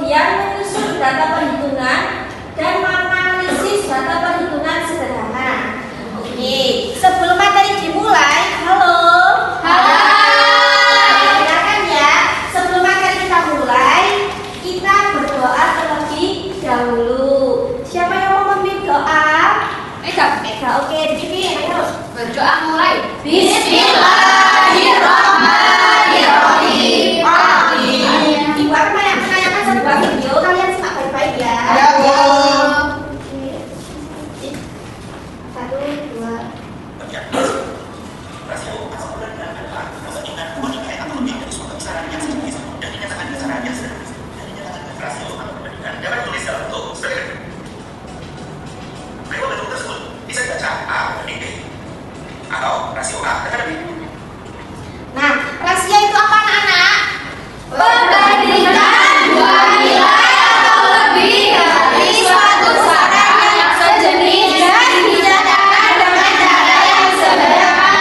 kemudian menyusun data perhitungan dan menganalisis data perhitungan sederhana. Oke, sebelum materi dimulai, halo. Silakan ya. Sebelum materi kita mulai, kita berdoa terlebih dahulu. Siapa yang mau memimpin doa? Eka. Oke, dipimpin. Ayo. Berdoa mulai. Bismillahirrahmanirrahim. Amin. Dibuat menanyakan sebuah video, kalian simak baik-baik ya. Ya, Bu. Satu, dua. Nah, rasio itu apa anak-anak? Perbandingan dua nilai atau lebih dari suatu barang yang sejenis dan dinyatakan dengan cara yang sederhana.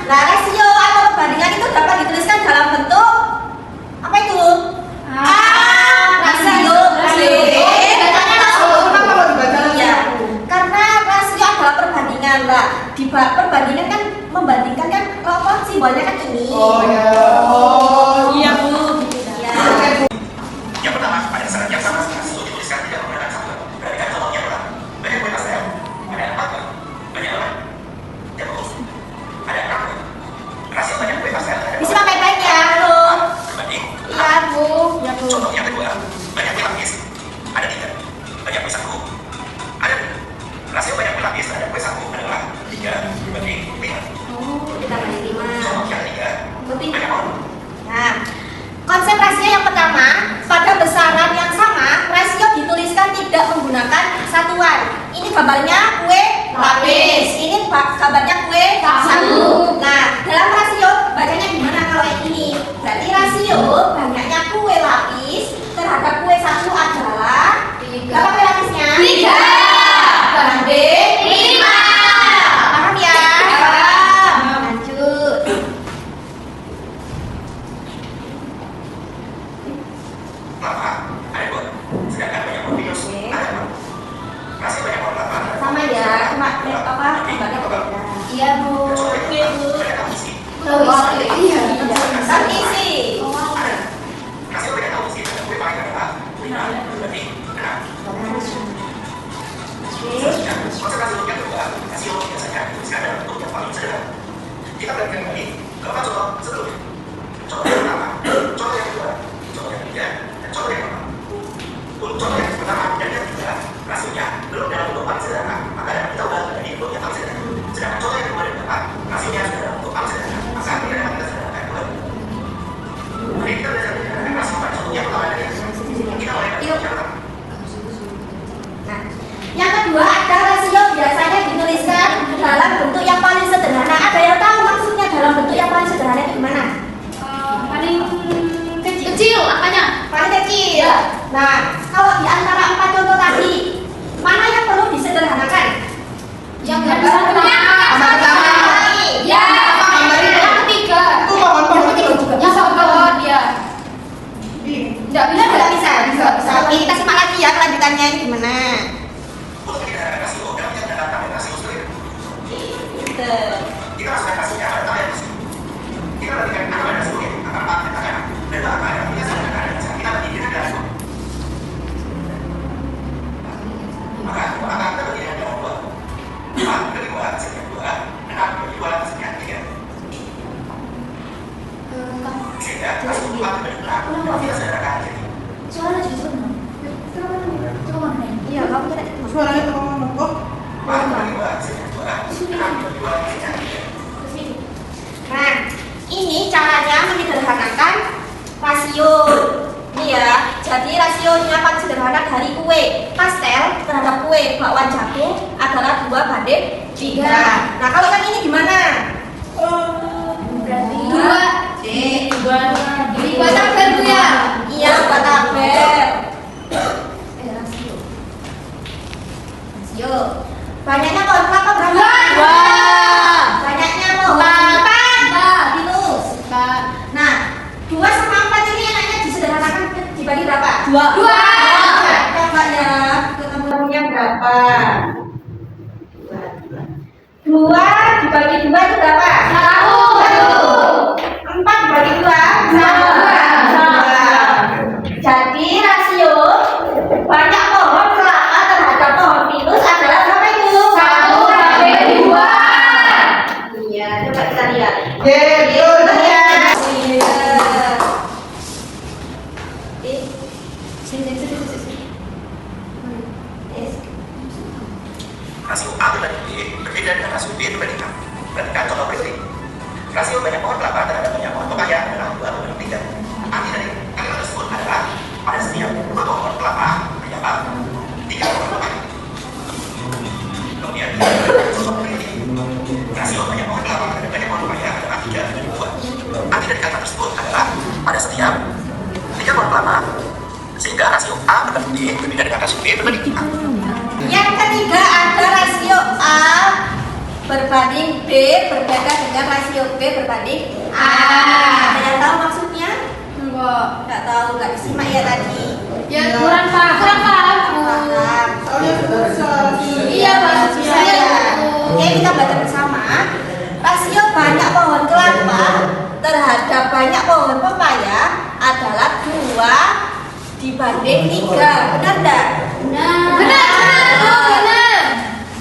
Nah, rasio atau perbandingan itu dapat dituliskan dalam bentuk apa itu? Rasio B. Iya, karena rasio adalah perbandingan lah. Di perbandingan kan membandingkan kan apa simbolnya kan ini. Iya Bu. Iya. Yang pertama, pada saat yang sama rasio dituliskan tidak menggunakan satuan. Perhatikan contohnya adalah banyak kue pastel, ada 4 kue, banyak lemon, dan bungkus, ada 6 kue. Rasio banyak kue pastel terhadap Disimak baik-baik ya, halo. berbanding. Iya Bu. Iya Bu. Contoh yang kedua, banyak kue lapis, ada 3, banyak kue saku, ada 2. Rasio banyak kue lapis terhadap kue saku adalah 3 berbanding 5. Kita banding 5. Contoh yang ketiga, banyak orang. Nah, konsep rasio yang pertama, pada besaran yang sama, rasio dituliskan tidak menggunakan satuan. Ini gambarnya kue lapis, ini gambarnya kue saku. Nah, dalam rasio bacanya gimana kalau yang ini? Berarti rasio banyaknya kue lapis terhadap kue saku adalah berapa kue lapisnya? 3 banding 5. Paham ya? Lanjut. Lama, ada 2, sedangkan banyak orang virus, Oke. ada 4. Rasio banyak orang lama, Sama ya, cuma apa gambarnya berbeda. Iya, Bu. Oke Bu. banyak tahu isi. Iya. Kan isi. Rasio banyak tahu isi terhadap kue paling adalah 5 berbanding 6. Selanjutnya, konsep rasio yang kedua, rasio biasanya dituliskan dalam bentuk yang paling sederhana. Kita perhatikan kembali ke 4 contoh sebelumnya. Contoh yang pertama, contoh yang kedua, contoh yang ketiga, dan contoh yang keempat. Untuk contoh yang pertama dan yang ketiga, rasionya belum dalam bentuk paling sederhana, maka dapat kita ubah menjadi bentuk yang paling sederhana. Sedangkan contoh yang kedua dan keempat, rasionya sudah dalam bentuk paling sederhana, maka tidak dapat kita sederhanakan kembali. Mari kita belajar dengan rasio pada contoh yang pertama dan yang kedua. Kita mulai dari contoh yang pertama. Nah, yang kedua ada rasio biasanya dituliskan dalam bentuk yang paling sederhana. Ada yang tahu maksudnya dalam bentuk yang paling sederhana itu gimana? Paling kecil angkanya. Paling kecil. Nah, kalau di antara 4 contoh tadi, mana yang perlu disederhanakan? Yang pertama. Ya, Yang ketiga. Yang pohon ya. Enggak bisa. tidak bisa. Oke, kita simak lagi ya kelanjutannya ini gimana. Untuk menyederhanakan rasio, dalam yang dalam tabel rasio sendiri. Kita masukkan rasionya pada tabel di sini. Kita perhatikan angka pada rasionya, angka 4 dan angka 6. Dan angka yang punya sama dengan angka dasar. Kita bagi dengan rasio. Maka angka kita bagi dengan 2. 4 bagi 2 hasilnya 2. 6 bagi 2 hasilnya 3. Sehingga rasio 4 bagi 6 kita sederhanakan jadi. Suara justru. Coba mana? Iya, kamu tidak Suaranya teman-teman kok. 4 bagi 2 hasilnya 2. 6 bagi 2 hasilnya 3. Nah, ini caranya menyederhanakan rasio. Ini ya, jadi rasionya paling sederhana dari kue pastel terhadap kue bakwan jagung adalah 2 banding 3. Nah, kalau yang ini gimana? Berarti 2. 2 Buat tabel, Bu ya? Iya, buat tabel. Rasio. Rasio. Banyaknya kok berapa? Dua. Banyaknya kok 8. Nah, 2 sama 4 ini enaknya disederhanakan dibagi berapa? Dua. Dua. Mbak ya, ketemunya berapa? Dua dibagi dua itu berapa? Satu. Empat dibagi dua? Dua. Jadi rasio banyak pohon kelapa terhadap pohon pinus adalah berapa itu? 1/2. Iya, coba kita lihat. Gitu ya. Iya. Rasio A berbanding B berbeda dengan rasio B berbanding A. Perhatikan contoh berikut. Rasio banyak pohon kelapa terhadap banyak pohon pepaya adalah 2/3. Arti dari kalimat tersebut adalah pada setiap 2 pohon kelapa terdapat 3 pohon pepaya. Kemudian contoh berikut. Rasio banyak pohon kelapa terhadap banyak pohon pepaya adalah 3/2. Arti dari kalimat tersebut adalah pada setiap 3 pohon kelapa, sehingga rasio A berbanding B berbeda dengan rasio B berbanding A. Yang ketiga ada rasio A berbanding B berbeda dengan rasio B berbanding A. Ada yang tahu maksudnya? Enggak. Nggak tahu, nggak disimak ya tadi. Ya kurang paham. Paham. Iya, Pak. Bisa ya. Oke, kita baca bersama. Rasio banyak pohon kelapa terhadap banyak pohon pepaya adalah 2 dibanding 3. Benar enggak? Benar.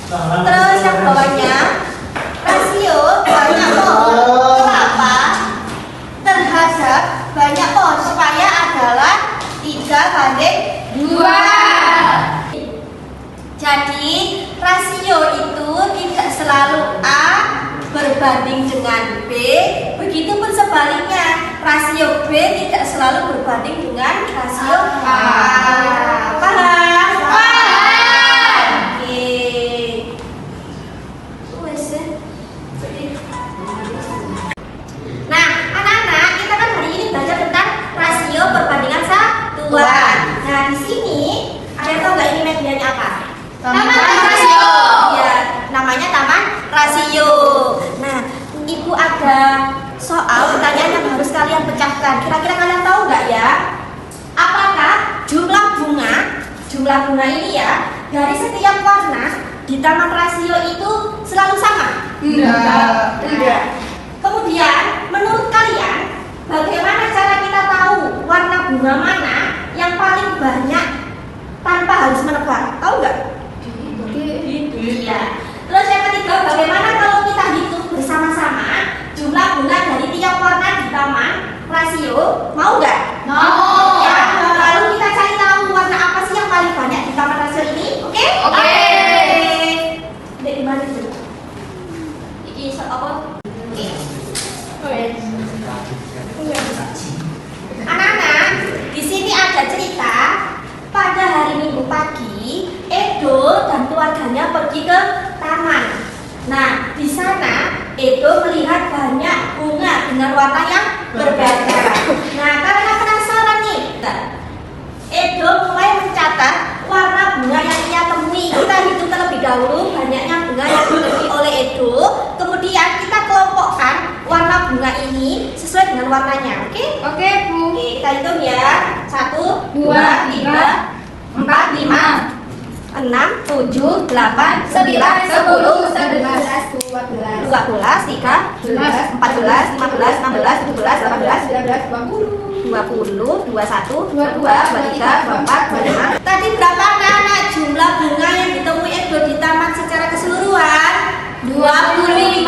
Terus yang bawahnya, rasio banyak pohon kelapa terhadap banyak pohon pepaya adalah 3/2. Jadi rasio itu tidak selalu A berbanding dengan B, begitupun sebaliknya rasio B tidak selalu berbanding dengan rasio A. Paham? Oke. Nah, anak-anak, kita kan hari ini belajar tentang rasio perbandingan satuan. Nah, di sini ada yang tahu nggak ini medianya apa? Taman rasio. Ya, namanya taman rasio. Nah, ibu ada soal pertanyaan yang harus kalian pecahkan. Kira-kira kalian tahu nggak ya? Apakah jumlah bunga ini ya dari setiap warna di taman rasio itu selalu sama? Tidak. Kemudian, menurut kalian, bagaimana cara kita tahu warna bunga mana yang paling banyak tanpa harus menebar? Tahu nggak? Iya. Terus yang ketiga, bagaimana kalau kita hitung bersama-sama jumlah bunga dari tiap warna di taman rasio? Mau nggak? Mau. Ya, lalu kita cari tahu warna apa sih yang paling banyak di taman rasio ini? Oke? Oke. Dek, di mana itu? Ini apa? Anak-anak, di sini ada cerita. Pada hari Minggu pagi, Edo dan keluarganya pergi ke taman. Nah, di sana Edo melihat banyak bunga dengan warna yang berbeda. Nah, karena penasaran nih, Edo mulai mencatat warna bunga yang ia temui. Kita hitung terlebih dahulu banyaknya bunga yang ditemui oleh Edo. Kemudian kita kelompokkan warna bunga ini sesuai dengan warnanya. Oke? Oke, Bu. Oke, kita hitung ya. 1, 2, 2, 3, 4, 5, 6, 7, 8, 9, 10, 11, 12, 12, 13, 14, 15, 16, 17, 18, 19, 20. 20, 21, 22, 23, 24, 25. Tadi berapa anak-anak jumlah bunga yang ditemui Edo di taman secara keseluruhan? 25.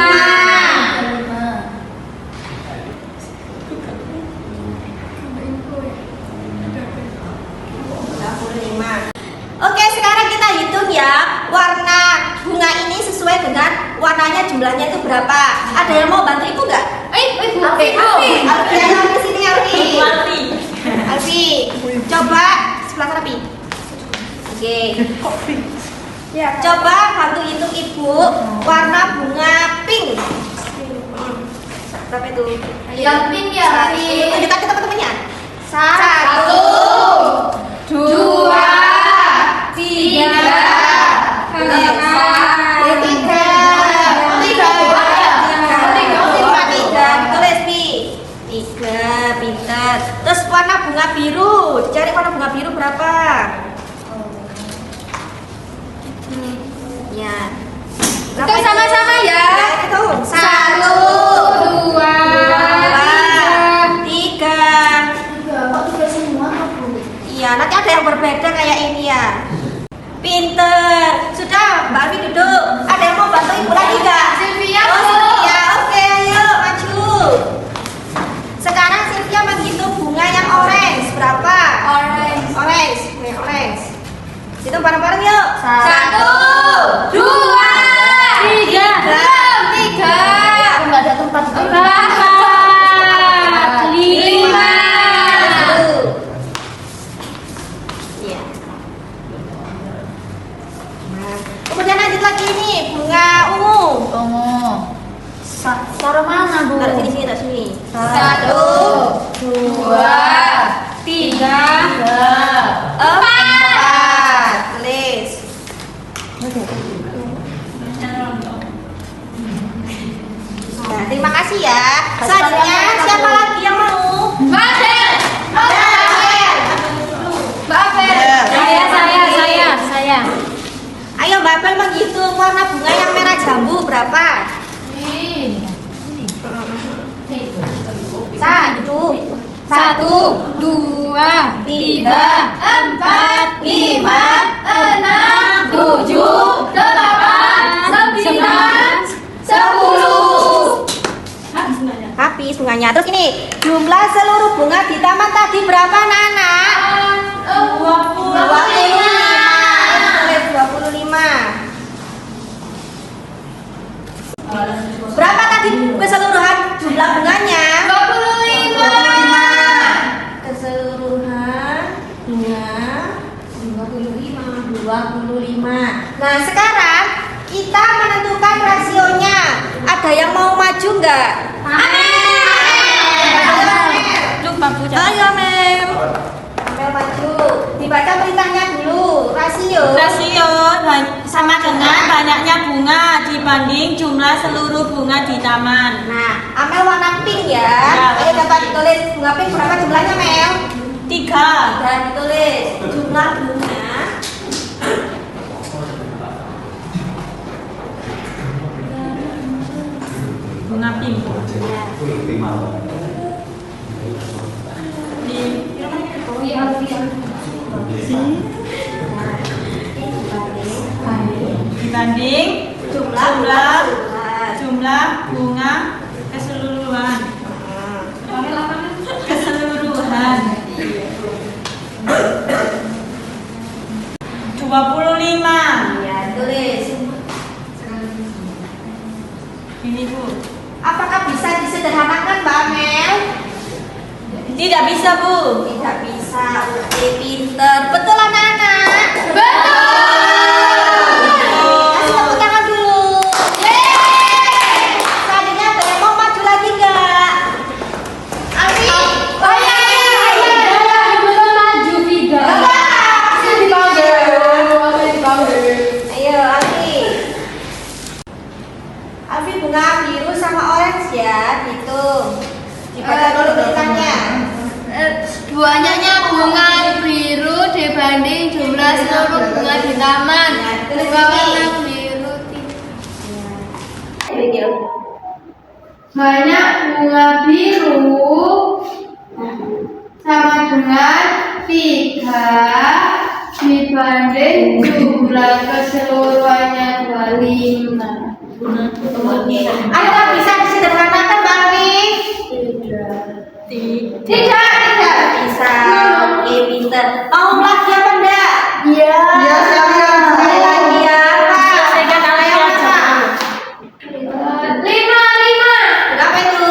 Oke, sekarang kita hitung ya warna bunga ini sesuai dengan warnanya jumlahnya itu berapa. Ada yang mau bantu ibu nggak? Bu. Alfi, Alfi sini Alfi. Coba sebelah sana Pi. Oke. Coba bantu hitung ibu warna bunga pink. Berapa itu? Yang pink ya, pink. Tunjukkan ke teman-temannya. 1, 2, 3, Terus warna bunga bunga biru. Cari warna bunga biru berapa? Ya. Kita sama-sama ya. Itu 1, 2, 3. Kok tiga semua Bu? Iya, nanti ada yang berbeda kayak ini ya. Pinter. Sudah, Mbak Alfi duduk. Ada yang mau bantu ibu lagi nggak? Sylvia, Oh, Bu. Sylvia. Oke, ayo maju. Sekarang Sylvia menghitung bunga yang orange. Berapa? Orange. Orange. Oke, orange. Hitung bareng-bareng yuk. 1, 2, 3. Belum 3. Aku nggak ada tempat. 4, 5. Iya. Nah, kemudian lanjut lagi ini bunga ungu. Taruh mana Bu? Taruh sini, taruh sini. 1, 2, 3, 4. 4. Tulis. Nah, terima kasih ya. Selanjutnya siapa lagi yang mau? Mbak Abel. Mbak Abel. Saya. Ayo Mbak Abel menghitung warna bunga yang merah jambu berapa? Satu. 1, 2, 3, 4, 5, 6, 7, 8, 9, 10. Habis bunganya. Terus ini jumlah seluruh bunga di taman tadi berapa anak-anak? 25. Berapa tadi keseluruhan jumlah bunganya? 25. Keseluruhan bunga 25. Nah, sekarang kita menentukan rasionya. Ada yang mau maju nggak? Ayo, Mel. Mel maju. Dibaca beritanya dulu. Rasio. Rasio sama dengan banyaknya bunga dibanding jumlah seluruh bunga di taman. Nah, Amel warna pink ya. Ya. Ayo dapat ditulis bunga pink berapa jumlahnya, Mel? 3. Dan ditulis jumlah bunga Bunga pink. Dibanding jumlah jumlah bunga keseluruhan. Keseluruhan 25. Ya, tulis. Ini Bu. Apakah bisa disederhanakan, Mbak Amel? Tidak bisa Bu. Tidak bisa. Oke, pinter. Betul anak-anak? Betul. Kasih tepuk tangan dulu. Selanjutnya ada yang mau maju lagi nggak? Alfi. Oh iya. Belum maju Vida. Masih dipanggil. Ayo, Alfi. Alfi bunga biru sama orange ya, hitung. Dibaca dulu beritanya. Banyaknya bunga biru dibanding jumlah seluruh bunga di taman. Bunga warna biru. Banyak bunga biru sama dengan 3 dibanding jumlah keseluruhannya 25. Ayo, bisa disederhanakan, Mbak Alfi? Tidak. Bisa. Oke, pinter. Mau lagi apa enggak? Iya. Sekali lagi ya. Saya kan Ayo, Pak. 5. Berapa itu?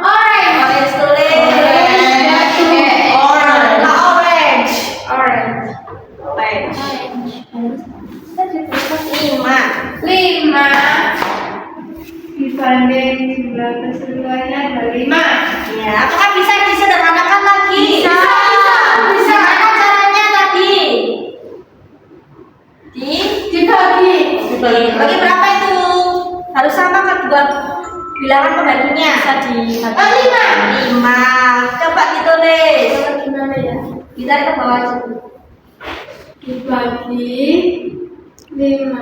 Orange. Orange tulis. Orange. Nah, orange. Orange. Orange. 5. Dibanding jumlah keseluruhannya 25. Ya, apakah bisa disederhanakan lagi? Bisa. Gimana caranya tadi? Dibagi. Bagi berapa itu? Harus sama kan dua bilangan pembaginya? Bisa di 5. 5. Coba ditulis. Gimana ya? dibagi 5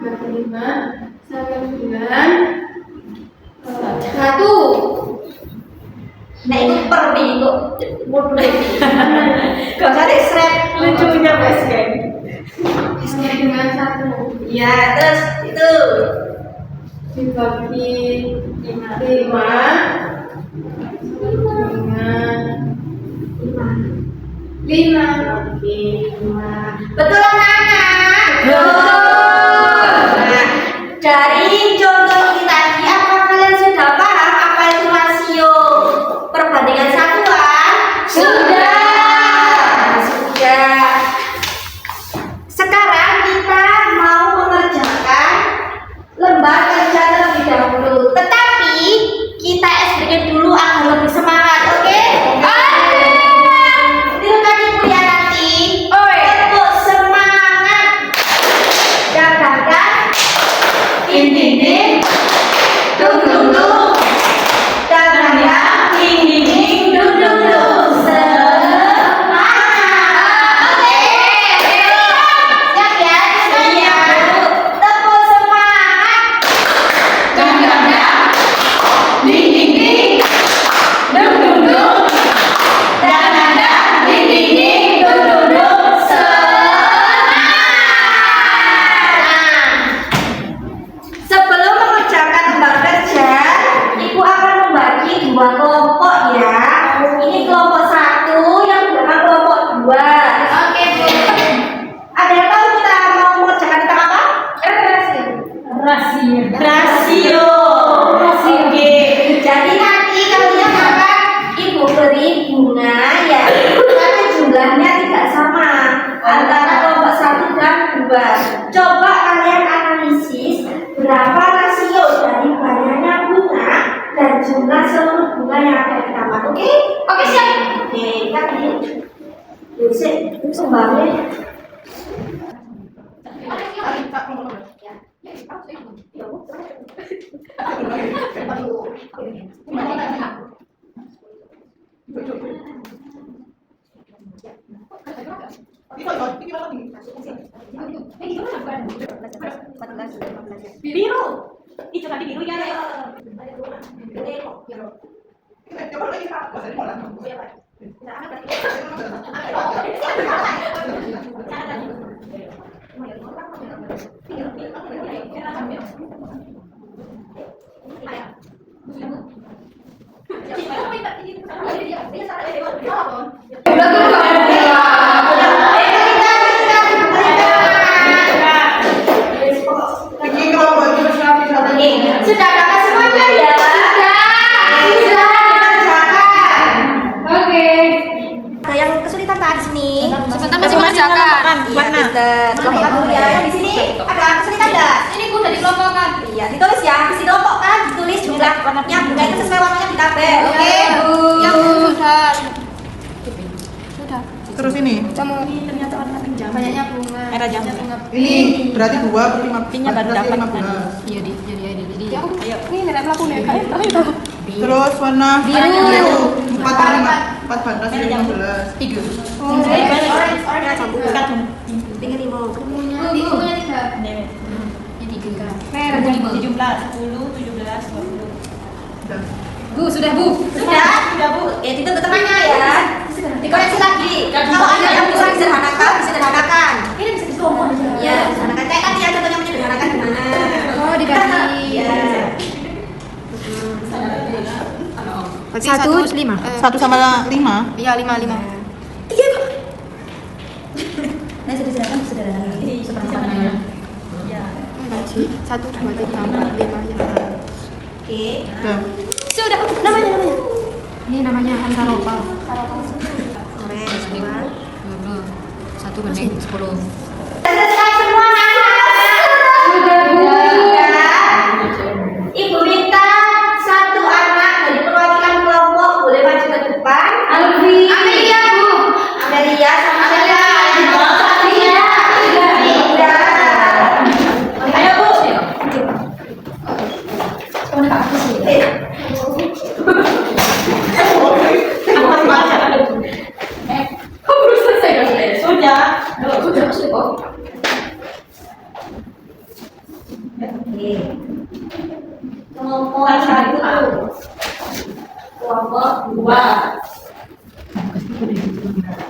bagi 5 sama dengan 1. Nah itu per minggu modul. Gak usah di-shred. Lucunya presiden. Sama dengan 1 Ya terus itu dibagi 5 dengan 5. Oke, 5. Betul anak-anak? Nah, dari contoh kita tadi, apa kalian sudah paham apa itu rasio perbandingan satuan? Sudah. Sekarang kita mau mengerjakan lembar kerja terlebih dahulu. Tetapi kita SBK dulu agar lebih semangat, oke? Tirukan ibu ya nanti. Untuk semangat. Dagangkan. Ding ding ding. Dung dung dung. Dagangkan. Ding ding ding. Dung dung dung. Semangat. Oke. Siap ya semuanya. Tepuk semangat. Dagangkan. Ding ding ding. Dung dung dung. Dagangkan. Ding ding ding. Dung dung dung. Semangat. Sebelum mengerjakan lembar kerja, Ibu akan membagi 2 kelompok ya. Ini kelompok 1, yang belakang kelompok 2. Oke, Bu. Ada yang tahu kita mau mengerjakan tentang apa? Rasio. Oke. Jadi nanti kalian akan Ibu beri bunga ya, tapi jumlahnya tidak sama antara kelompok 1 dan 2. Coba kalian analisis berapa rasio dari banyaknya bunga dan jumlah seluruh bunga yang ada di taman. Oke? Oke, siap. Oke, tadi. Yuk, sembahnya. Biru. Itu tadi biru ya. Sudah dapat semuanya ya? Sudah dikerjakan. Oke. Ada yang kesulitan tak di sini? Sebentar masih mengerjakan. Iya, Mister. Kelompokkan dulu ya. Yang di sini ada kesulitan enggak? Ini Bu udah dikelompokkan. Iya, ditulis ya. Di kelompokkan, ditulis jumlahnya bunga itu sesuai warnanya di tabel. Oke, Bu. Yang sudah. Terus ini, Banyaknya bunga. Merah jambu. ini berarti 2 per 5 Pinya baru dapat. 15. Iya, jadi. Ini nilai pelaku nih. Terus warna Biru. 4 per 5, 4 batas 15. 3. Tinggal 5. Bunga 3. Ini 3. Merah 5. 17, 10, 17, 20. Udah. Bu, sudah Bu. Sudah, Bu. Ya, itu ke temannya ya. Dikoreksi lagi. Kalau ada yang bisa disederhanakan. Ini bisa dikompon. Ya, disederhanakan. Kayak tadi ya contohnya menyederhanakan gimana? Oh, dibagi. Iya. 1 5. 1 sama 5. Iya, 5. Iya, Pak. Nah, sederhanakan. Seperti mana? Ya. 1 2 3 4 5 ya. Oke. Udah. Sudah. Namanya. Ini namanya Hantaropa. Keren, semua. 1 banding 10. Selesai semua anak. Sudah. Ibu minta 1 anak dari perwakilan kelompok boleh maju ke depan. Amelia, Bu. Amelia sama siapa? Amelia. Ayo, Bu. Sudah. kelompok 2.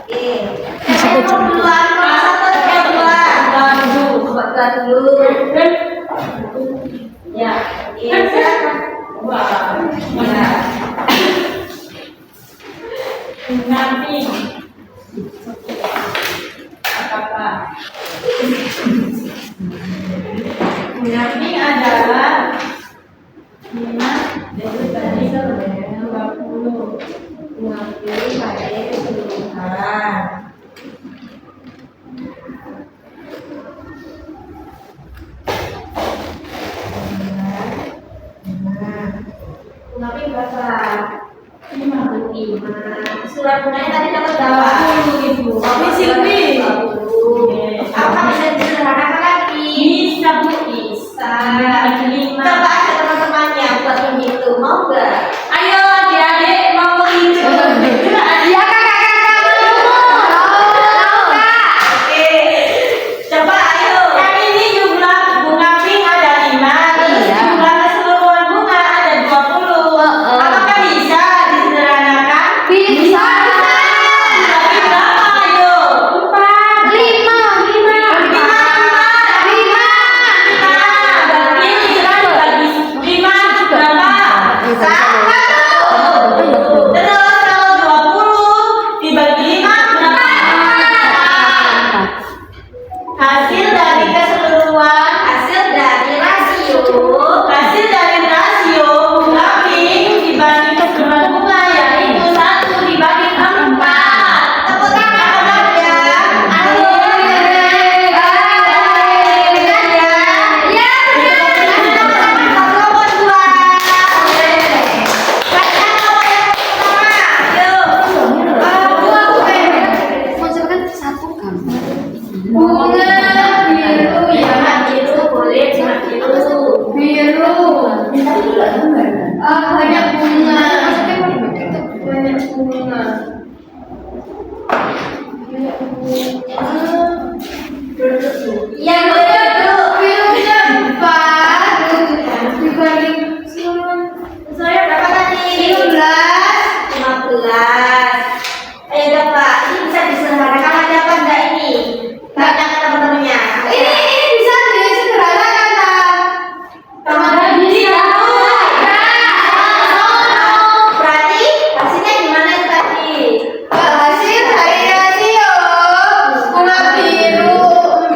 Oke. Yang duluan, kelompok 1 atau kelompok 2? Kelompok 2 dulu. Ya, iya silakan. Ya. Pendamping. Apa? Pendamping adalah 5 dari 20. Mengambil pada keseluruhan. Mengambil berapa? 55. Surat bunganya tadi dapat berapa? 20.000. Tapi Silvi. 20. Apa bisa disederhanakan lagi? Bisa Bu. Bisa. 5. Coba aja teman-temannya buat menghitung, mau nggak? Ayo adik-adik mau menghitung. Ya kakak-kakak mau. Oke. Coba ayo. Kan ini jumlah bunga pink ada 5. Terus Iya. jumlah keseluruhan bunga ada 20. Apakah bisa disederhanakan? Bisa. Tapi berapa ayo? 4, 5, 5, 5. Berarti kita dibagi 5 berapa? 1. Terus kalau 20 dibagi 5 berapa? Hasil dari keseluruhan, Hasil dari rasio. hasil dari rasio bunga pink dibagi keseluruhan bunga yaitu 1 dibagi 4. Tepuk tangan ya. Ayo. Bunga biru ya. Biru. Banyak bunga. Banyak bunga. Yang dulu. Birunya 4 dibanding Saya berapa tadi? 15. 15. Ayo dapat. Ini bisa disederhanakan lagi apa enggak ini? Banyak teman-temannya. Ini bisa disederhanakan Teman-teman berarti hasilnya gimana itu tadi? hasil dari rasio bunga biru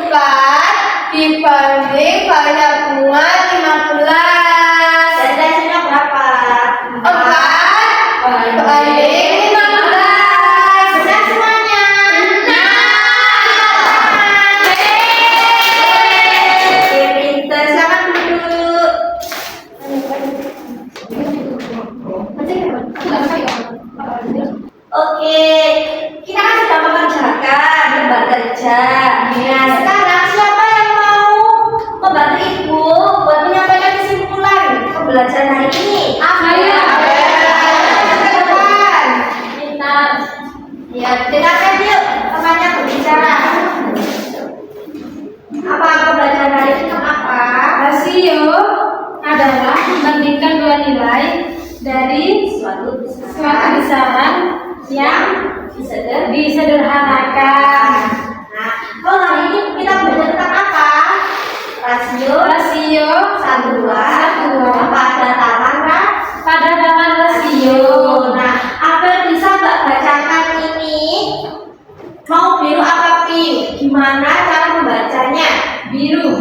4 dibanding banyak bunga 15. Dan hasilnya berapa? 4 banding 15. Benar semuanya. Oke, pintar. Silakan duduk. Oke, kita kan sudah mengerjakan lembar kerja. Nah, sekarang siapa yang mau membantu ibu buat menyampaikan kesimpulan pembelajaran hari ini? Saya. Pintar. Ya, dengarkan yuk temannya berbicara. Apa pembelajaran hari ini tentang apa? Rasio adalah membandingkan dua nilai dari Suatu suatu besaran yang disederhanakan. Nah, kalau hari ini kita belajar tentang apa? Rasio Rasio satuan pada taman pada taman rasio. Nah, Abel bisa Mbak bacakan ini? Mau biru apa pink? Gimana cara membacanya? Biru.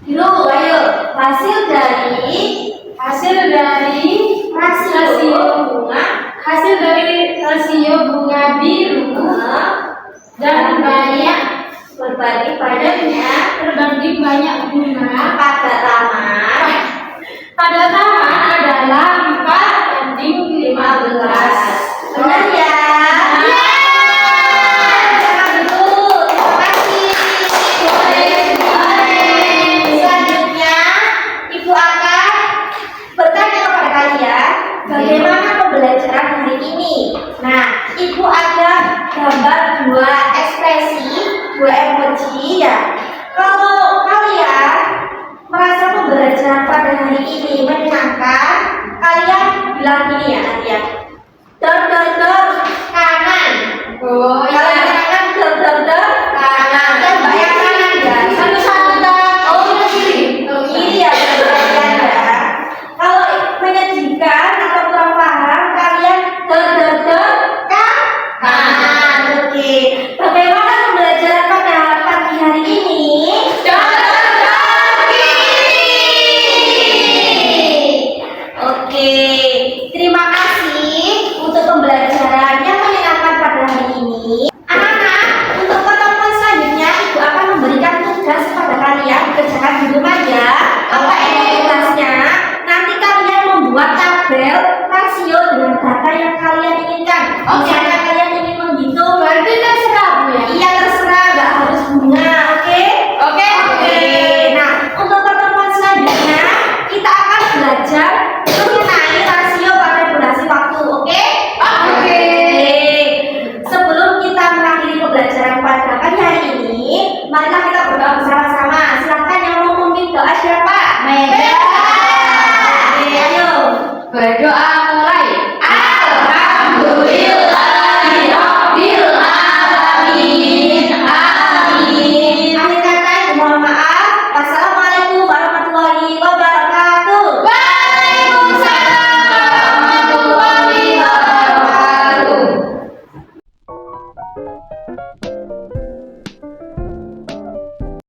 Biru, ayo. Hasil dari rasio bunga Hasil dari rasio bunga biru dan banyak berbanding banyaknya berbanding banyak bunga pada taman pada taman adalah 4 banding 15. benar ya? Jangan dulu, terima kasih. Selanjutnya Ibu akan bertanya kepada kalian bagaimana pembelajaran hari ini. Nah, Ibu ada gambar dua ekspresi, dua emoji ya. Kalau kalian merasa pembelajaran pada hari ini menyenangkan, kalian bilang gini ya nanti ya. Terima kasih untuk pembelajaran